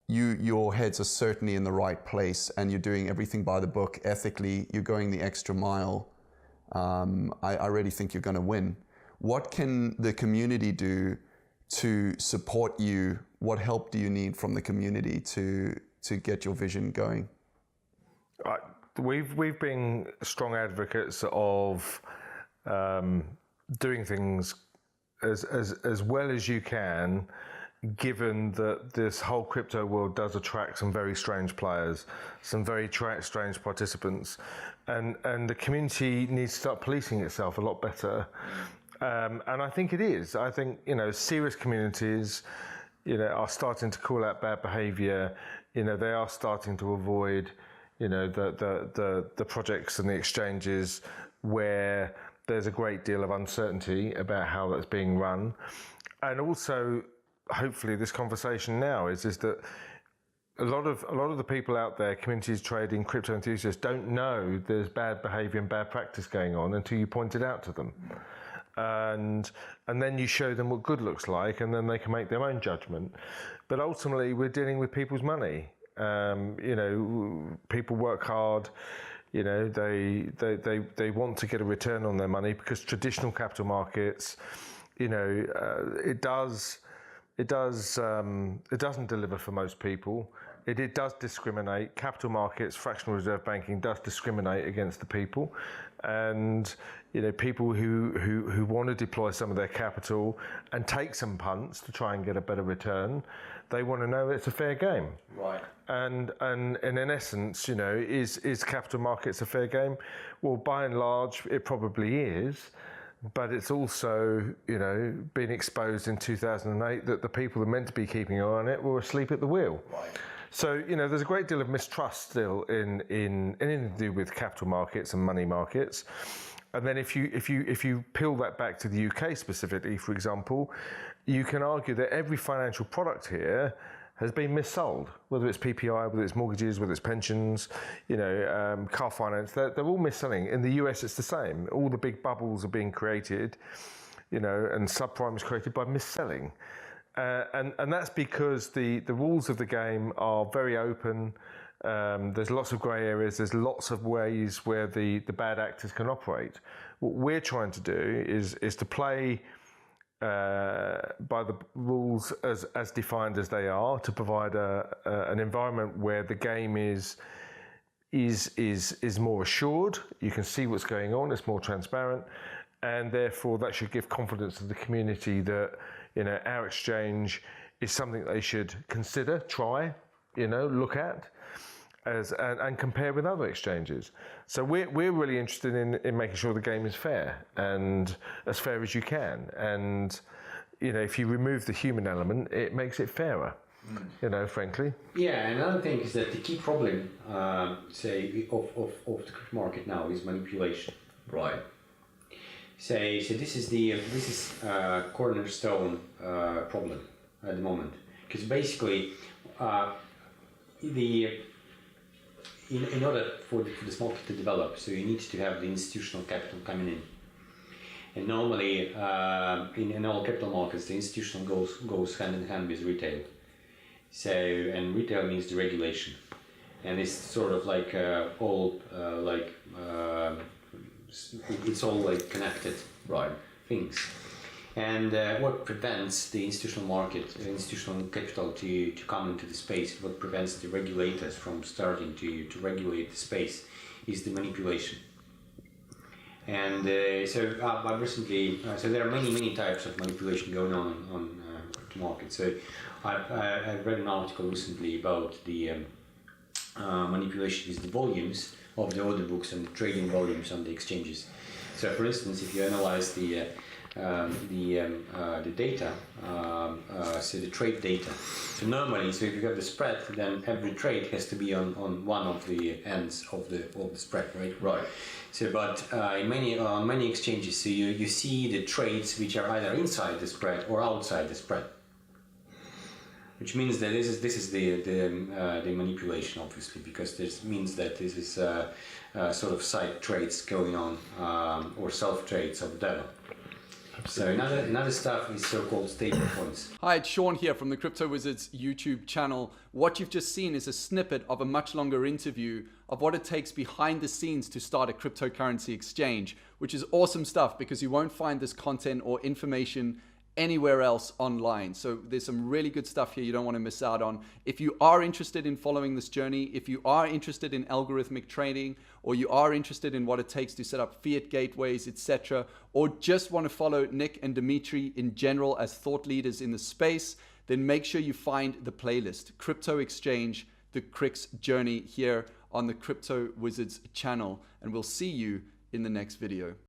your heads are certainly in the right place and you're doing everything by the book ethically, you're going the extra mile, I really think you're going to win. What can the community do to support you? What help do you need from the community to get your vision going? We've been strong advocates of doing things as well as you can, given that this whole crypto world does attract some very strange players, some very strange participants, and the community needs to start policing itself a lot better. And I think it is. I think, serious communities, are starting to call out bad behavior. They are starting to avoid, the projects and the exchanges where there's a great deal of uncertainty about how that's being run. And also, hopefully this conversation now is that a lot of the people out there, communities trading, crypto enthusiasts, don't know there's bad behavior and bad practice going on until you point it out to them. And then you show them what good looks like, and then they can make their own judgment. But ultimately, we're dealing with people's money. People work hard. They want to get a return on their money, because traditional capital markets, it doesn't deliver for most people. It does discriminate. Capital markets, fractional reserve banking does discriminate against the people, and people who want to deploy some of their capital and take some punts to try and get a better return, they want to know it's a fair game. Right. And in essence, is capital markets a fair game? Well, by and large, it probably is. But it's also, been exposed in 2008 that the people that are meant to be keeping an eye on it were asleep at the wheel. Right. So, there's a great deal of mistrust still in anything to do with capital markets and money markets. And then if you peel that back to the UK specifically, for example, you can argue that every financial product here has been missold, whether it's PPI, whether it's mortgages, whether it's pensions, car finance, they're all misselling. In the US, it's the same. All the big bubbles are being created, and subprime is created by misselling. And that's because the rules of the game are very open. There's lots of grey areas. There's lots of ways where the bad actors can operate. What we're trying to do is to play by the rules as defined as they are, to provide an environment where the game is more assured. You can see what's going on. It's more transparent, and therefore that should give confidence to the community that our exchange is something they should consider, try, look at, and compare with other exchanges. So we're really interested in making sure the game is fair, and as fair as you can. And if you remove the human element, it makes it fairer. Frankly. Yeah, another thing is that the key problem, say, of the crypto market now is manipulation. Right. So this is cornerstone problem at the moment, because basically in order for this market to develop, so you need to have the institutional capital coming in. And normally, in all capital markets, the institutional goes hand in hand with retail. So, and retail means the regulation, and it's sort of like it's all like connected, right, things. And what prevents the institutional market, institutional capital to come into the space, what prevents the regulators from starting to regulate the space, is the manipulation. And so I've recently, so there are many types of manipulation going on the market. So I've read an article recently about the manipulation with the volumes of the order books and the trading volumes on the exchanges. So for instance, if you analyze the data, so the trade data. So normally, so if you have the spread, then every trade has to be on one of the ends of the spread, right? Right. So, but on many exchanges, so you see the trades which are either inside the spread or outside the spread, which means that this is the manipulation, obviously, because this means that this is sort of side trades going on, or self trades or whatever. So another stuff is so-called stable coins. Hi, it's Sean here from the Crypto Wizards YouTube channel. What you've just seen is a snippet of a much longer interview of what it takes behind the scenes to start a cryptocurrency exchange, which is awesome stuff because you won't find this content or information anywhere else online. So there's some really good stuff here you don't want to miss out on. If you are interested in following this journey, if you are interested in algorithmic trading, or you are interested in what it takes to set up fiat gateways, etc., or just want to follow Nick and Dmitry in general as thought leaders in the space, then make sure you find the playlist, Crypto Exchange, the CRIX Journey, here on the Crypto Wizards channel. And we'll see you in the next video.